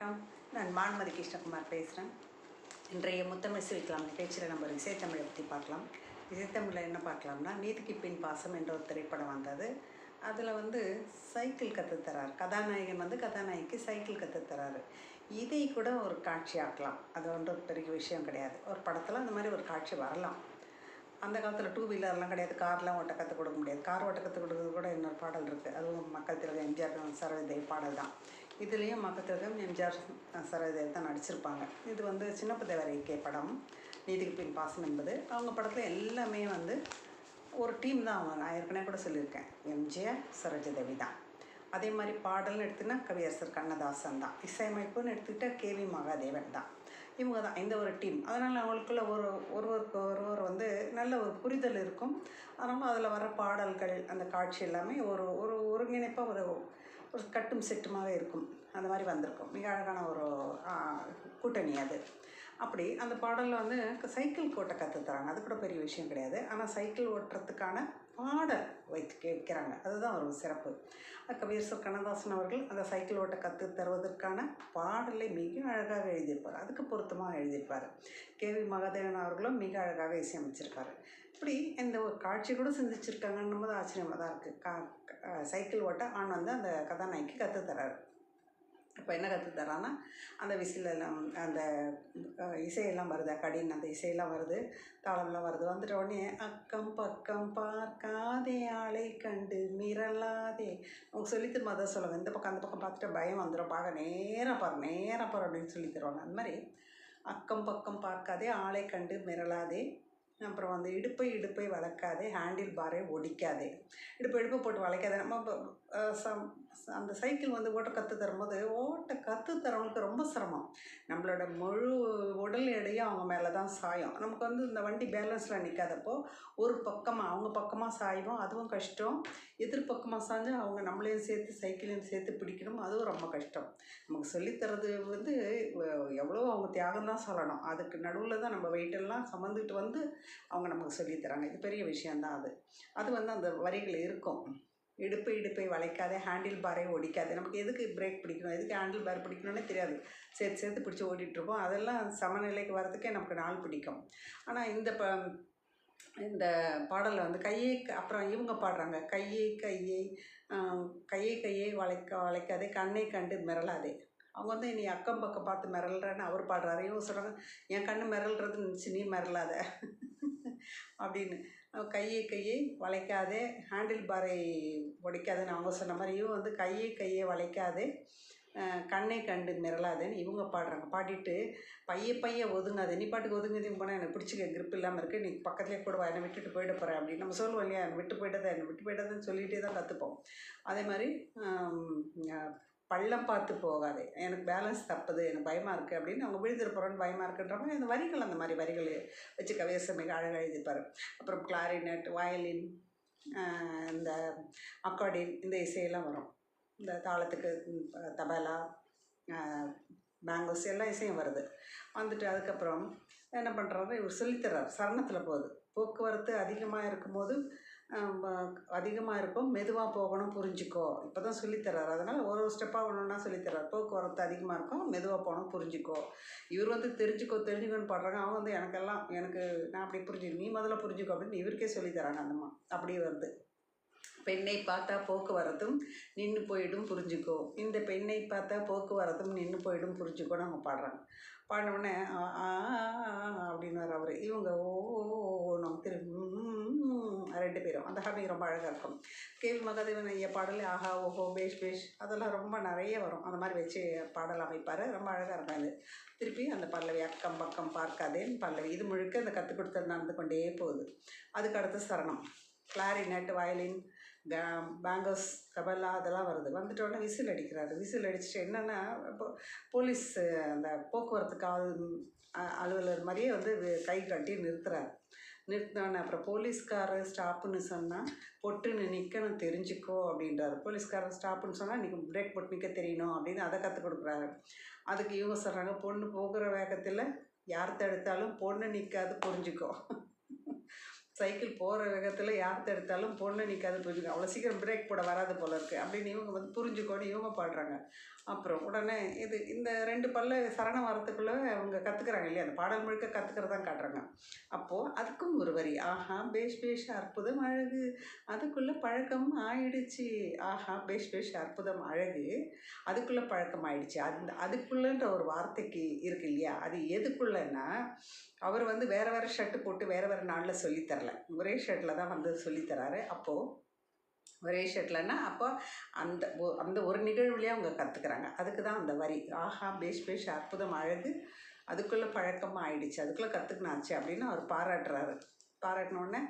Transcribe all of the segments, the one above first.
வணக்கம். நான் மான்மதி கிருஷ்ணகுமார் பேசுகிறேன். இன்றைய முத்தமிழ் வைக்கலாம் நிகழ்ச்சியில் நம்ம இசைத்தமிழை பற்றி பார்க்கலாம். இசைத்தமிழில் என்ன பார்க்கலாம்னா, நீதிக்கு பின் பாசம் என்ற ஒரு திரைப்படம் வந்தது. அதில் சைக்கிள் கற்றுத்தரார் கதாநாயகன், கதாநாயகிக்கு சைக்கிள் கற்றுத்தராரு. இதை கூட ஒரு காட்சி ஆக்கலாம். அது ஒரு பெரிய விஷயம் கிடையாது. ஒரு படத்தில் அந்த மாதிரி ஒரு காட்சி வரலாம். அந்த காலத்தில் 2 வீலர்லாம் கிடையாது, கார்லாம் ஓட்ட கற்றுக் கொடுக்க முடியாது. கார் ஓட்ட கற்றுக் கொடுக்குறது கூட இன்னொரு பாடல் இருக்குது. அதுவும் மக்கள் திலகம் எம்ஜிஆர் சரோஜதேவி பாடல் தான். இதுலேயும் மக்கள் திலகம் எம்ஜிஆர் சரோஜதேவி தான் நடிச்சிருப்பாங்க. இது சின்னப்ப தேவரைக்கே படம், நீதிக்கு பின் பாசம் என்பது. அவங்க படத்தில் எல்லாமே ஒரு டீம் தான். அவங்க நான் ஏற்கனவே கூட சொல்லியிருக்கேன், எம்ஜிஆர் சரோஜதேவி தான். அதே மாதிரி பாடல்னு எடுத்துன்னா கவியரசர் கண்ணதாசன் தான். இசையமைப்புன்னு எடுத்துக்கிட்டால் கேவி மகாதேவன் தான். இவங்க தான் இந்த ஒரு டீம். அதனால் அவங்களுக்குள்ள ஒருவருக்கு ஒருவர் நல்ல ஒரு புரிதல் இருக்கும். அதனால் அதில் வர பாடல்கள், அந்த காட்சி எல்லாமே ஒரு ஒருங்கிணைப்பாக ஒரு கட்டும் செட்டுமாகவே இருக்கும். அந்த மாதிரி வந்திருக்கும். மிக அழகான ஒரு கூட்டணி அது. அப்படி அந்த பாடலில் சைக்கிள் ஓட்ட கற்றுத்தராங்க. அது கூட பெரிய விஷயம் கிடையாது. ஆனால் சைக்கிள் ஓட்டுறதுக்கான பாடல் வைக்கிறாங்க. அதுதான் ஒரு சிறப்பு. கவியரசர் கண்ணதாசன் அவர்கள் அந்த சைக்கிள் ஓட்ட கற்று தருவதற்கான பாடலை மிக அழகாக எழுதியிருப்பார். அதுக்கு பொருத்தமாக எழுதியிருப்பார். கேவி மகாதேவன் அவர்களும் மிக அழகாக இசையமைச்சிருப்பார். இப்படி இந்த ஒரு காட்சி கூட சிந்திச்சிருக்காங்கன்னும் போது ஆச்சரியமாக தான் இருக்குது. சைக்கிள் ஓட்ட ஆண் அந்த கதாநாயகிக்கு கற்றுத்தராரு. இப்போ என்ன கற்றுத்தரான்னா, அந்த விசிலெல்லாம், அந்த இசையெல்லாம் வருது, அக்காடின்னு அந்த இசையெல்லாம் வருது, தாளம்லாம் வருது. வந்துட்ட உடனே அக்கம் பக்கம் பார்க்காதே, ஆளை கண்டு மிரளாதே. அவங்க சொல்லி திரும்ப அதை சொல்லுவாங்க. இந்த பக்கம் அந்த பக்கம் பார்த்துட்டு பயம் வந்துடும், பார்க்க நேராக பாரு அப்படின்னு சொல்லி தருவாங்க. அந்த மாதிரி அக்கம் பக்கம் பார்க்காதே, ஆளை கண்டு மிரளாதே. அப்புறம் இடுப்பை வளைக்காதே, ஹேண்டில் பாரை ஒடிக்காதே. இடுப்பை போட்டு வளைக்காதே. நம்ம அந்த சைக்கிள் ஓட்ட கற்று தரும்போது, ஓட்ட கற்று தரவங்களுக்கு ரொம்ப சிரமம். நம்மளோட முழு உடல் எடையும் அவங்க மேலே தான் சாயும். நமக்கு இந்த வண்டி பேலன்ஸில் நிற்காதப்போ ஒரு பக்கமாக அவங்க பக்கமாக சாயும், அதுவும் கஷ்டம். எதிர்பக்கமாக சாஞ்சு அவங்க நம்மளையும் சேர்த்து சைக்கிளையும் சேர்த்து பிடிக்கணும், அதுவும் ரொம்ப கஷ்டம். நமக்கு சொல்லித்தரது எவ்வளோ அவங்க தியாகம் தான் சொல்லணும். அதுக்கு நடுவில் தான் நம்ம வெயிட்டெல்லாம் சுமந்துட்டு அவங்க நமக்கு சொல்லித்தராங்க. இது பெரிய விஷயந்தான். அது அந்த வரிகள் இருக்கும். இடுப்பை வளைக்காதே, ஹேண்டில் பாரை ஒடிக்காதே. நமக்கு எதுக்கு பிரேக் பிடிக்கணும், எதுக்கு ஹேண்டில் பார் பிடிக்கணும்னே தெரியாது. சேர்த்து பிடிச்சி ஓடிட்டுருப்போம். அதெல்லாம் சமநிலைக்கு வரதுக்கே நமக்கு நாள் பிடிக்கும். ஆனால் இந்த பாடலில் கையை, அப்புறம் இவங்க பாடுறாங்க, கையை வளைக்காதே, கண்ணை கண்டு மிரளாதே. அவங்க நீ அக்கம் பக்கம் பார்த்து மிரள்றன்னு அவர் பாடுறாரு. இவங்க சொல்கிறாங்க, என் கண்ணு மிரள்றதுன்னு நினச்சி நீ மிரளாத அப்படின்னு. கையை வளைக்காதே, ஹேண்டில் பாரை ஒடிக்காதுன்னு அவங்க சொன்ன மாதிரி இவங்க கையை வளைக்காதே, கண்ணை கண்டு மிரளாதேன்னு இவங்க பாடுறாங்க. பாடிட்டு பைய ஒதுங்காது, நீ பாட்டுக்கு ஒதுங்குதையும் போனால் எனக்கு பிடிச்சிக்க கிரிப் இல்லாமல் இருக்குது, நீ பக்கத்துலேயே கூட என்னை விட்டுட்டு போயிட போகிறேன் அப்படின்னு நம்ம சொல்லுவோம் இல்லையா. என்னை விட்டு போயிட்டதுன்னு சொல்லிகிட்டே தான் கற்றுப்போம். அதே மாதிரி பள்ளம் பார்த்து போகாதே, எனக்கு பேலன்ஸ் தப்புது, எனக்கு பயமாக இருக்குது அப்படின்னு, அவங்க விழுந்துட போகிறோன்னு பயமாக இருக்குன்ற மாதிரி அந்த வரிகள், அந்த மாதிரி வரிகள் வச்சு கவியரசர் மிக அழகாக எழுதிப்பார். அப்புறம் கிளாரினட், வயலின், இந்த அக்கார்டின், இந்த இசையெல்லாம் வரும். இந்த தாளத்துக்கு தபலா, பேங்கோஸ், எல்லா இசையும் வருது. அதுக்கப்புறம் என்ன பண்ணுறாரு, இவர் சொல்லித்தர்றார். சரணத்தில் போகுது. போக்குவரத்து அதிகமாக இருக்கும்போது மெதுவாக போகணும், புரிஞ்சுக்கோ. இப்போ தான் சொல்லித்தர்றாரு. அதனால் ஒரு ஸ்டெப்பாக ஒன்றா சொல்லித்தர்றாரு. போக்குவரத்து அதிகமாக இருக்கும், மெதுவாக போகணும், புரிஞ்சுக்கோ. இவர் தெரிஞ்சுக்கோன்னு பாடுறாங்க. அவங்க எனக்கு நான் அப்படி புரிஞ்சுக்கணும், நீ முதல்ல புரிஞ்சுக்கோ அப்படின்னு இவருக்கே சொல்லித்தராங்க. அந்தம்மா அப்படியே வருது. பெண்ணை பார்த்தா போக்குவரத்தும் நின்று போயிடும், புரிஞ்சுக்கோ. இந்த பெண்ணை பார்த்தா போக்குவரத்தும் நின்று போயிடும், புரிஞ்சுக்கோன்னு அவங்க பாடுறாங்க. பாடினவுடனே அப்படின்னு அவர். இவங்க நம்ம திரும்பி 2 பேரும். அந்த ஹார்மோனி ரொம்ப அழகாக இருக்கும். கேவி மகாதேவன் ஐயா பாடலே ஆஹா ஓஹோ பேஷ் அதெல்லாம் ரொம்ப நிறைய வரும். அந்த மாதிரி வச்சு பாடல் அமைப்பார். ரொம்ப அழகாக இருக்கும். இது திருப்பி அந்த பல்லவி அக்கம் பக்கம் பார்க்காதேன்னு பல்லவி. இது முழுக்க அந்த கற்றுக் கொடுத்தது நடந்து கொண்டே போகுது. அதுக்கு அடுத்து சரணம், கிளாரினட், வயலின், பேங்கோஸ், தபலா, அதெல்லாம் வருது. உடனே விசில் அடிக்கிறாரு. விசில் அடிச்சுட்டு என்னென்னா, இப்போ போலீஸ் அந்த போக்குவரத்து அலுவலர் மாதிரியே கை கட்டி நிறுத்தினோடனே அப்புறம் போலீஸ்காரர் ஸ்டாப்புன்னு சொன்னால் பொட்டுன்னு நிற்கணும், தெரிஞ்சுக்கோ அப்படின்றாரு. போலீஸ்காரர் ஸ்டாப்புன்னு சொன்னால் இன்றைக்கி பிரேக் போட்டு நிற்க தெரியணும் அப்படின்னு அதை கற்றுக் கொடுக்குறாரு. அதுக்கு இவங்க சொல்கிறாங்க, பொண்ணு போகிற வேகத்தில் யார் தடுத்தாலும் பொண்ணு நிற்காது, புரிஞ்சுக்கோ. சைக்கிள் போகிற வேகத்தில் யார் தடுத்தாலும் பொண்ணு நிற்காது, புரிஞ்சுக்கோ. அவ்வளோ சீக்கிரம் பிரேக் போட வராது போல இருக்குது அப்படின்னு இவங்க புரிஞ்சுக்கோன்னு இவங்க பாடுறாங்க. அப்புறம் உடனே இந்த 2 பல்ல சரணம் வரத்துக்குள்ளே அவங்க கற்றுக்குறாங்க இல்லையா, அந்த பாடல் முழுக்க கற்றுக்கிறதான் காட்டுறாங்க. அப்போது அதுக்கும் ஒரு வரி, ஆஹா பேஷ் பேஷ் அற்புதம் அழகு, அதுக்குள்ளே பழக்கம் ஆயிடுச்சு. ஆஹா பேஷ் பேஷ் அற்புதம் அழகு, அதுக்குள்ளே பழக்கம் ஆயிடுச்சு. அதுக்குள்ளன்ற ஒரு வார்த்தைக்கு இருக்கு இல்லையா, அது எதுக்குள்ளன்னா, அவர் வந்து வேறு வேறு ஷர்ட்டு போட்டு வேறு வேறு நாளில் சொல்லித்தரல, ஒரே ஷர்ட்டில் தான் வந்து சொல்லித்தராரு. அப்போது ஒரே ஷர்ட்லன்னா அப்போ அந்த ஒரு நிகழ்வுலேயே அவங்க கற்றுக்குறாங்க. அதுக்கு தான் அந்த வரி, ஆஹா பேஷ் பேஷ் அற்புதம் அழகு, அதுக்குள்ளே பழக்கமாக ஆயிடுச்சு, அதுக்குள்ளே கற்றுக்கினாச்சு அப்படின்னு அவர் பாராட்டுறாரு. பாராட்டினோடனே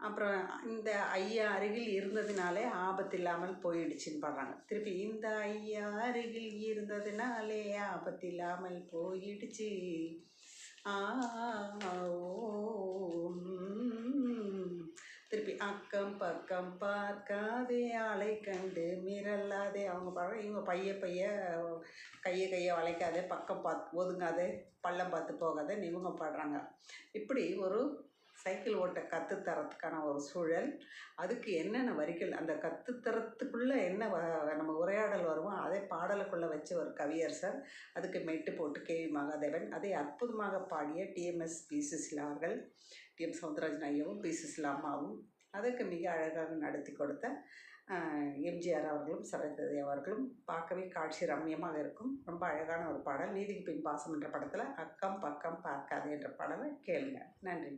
அப்புறம் இந்த ஐயா அருகில் இருந்ததுனாலே ஆபத்து இல்லாமல் போயிடுச்சுன்னு பாடுறாங்க. திருப்பி இந்த ஐயா அருகில் இருந்ததுனாலே ஆபத்து இல்லாமல் போயிடுச்சு. திருப்பி அக்கம் பக்கம் பார்க்காதே ஆளை கண்டு மிரல்லாதே, அவங்க பாடுற, இவங்க பைய கையை வளைக்காதே, பக்கம் பார்த்து ஒதுங்காதே, பள்ளம் பார்த்து போகாதேன்னு இவங்க பாடுறாங்க. இப்படி ஒரு சைக்கிள் ஓட்ட கற்றுத்தரத்துக்கான ஒரு சூழல், அதுக்கு என்னென்ன வரிகள், அந்த கற்றுத்தரத்துக்குள்ளே என்ன நம்ம உரையாடல் வருமோ அதை பாடலுக்குள்ளே வச்ச ஒரு கவியரசர், அதுக்கு மெட்டு போட்டு கேவி மகாதேவன், அதை அற்புதமாக பாடிய டிஎம்எஸ் பி சுசீலா அவர்கள், டிஎம் சௌந்தரராஜன் ஐயாவும் பி சுசீலா அம்மாவும், அதுக்கு மிக அழகாக நடத்தி கொடுத்த எம்ஜிஆர் அவர்களும் சரோஜாதேவி அவர்களும், பார்க்கவே காட்சி ரம்மியமாக இருக்கும். ரொம்ப அழகான ஒரு பாடல். நீதிக்கு பின் பாசம் என்ற படத்தில் அக்கம் பக்கம் பார்க்காதே என்ற பாடலை கேளுங்க. நன்றி.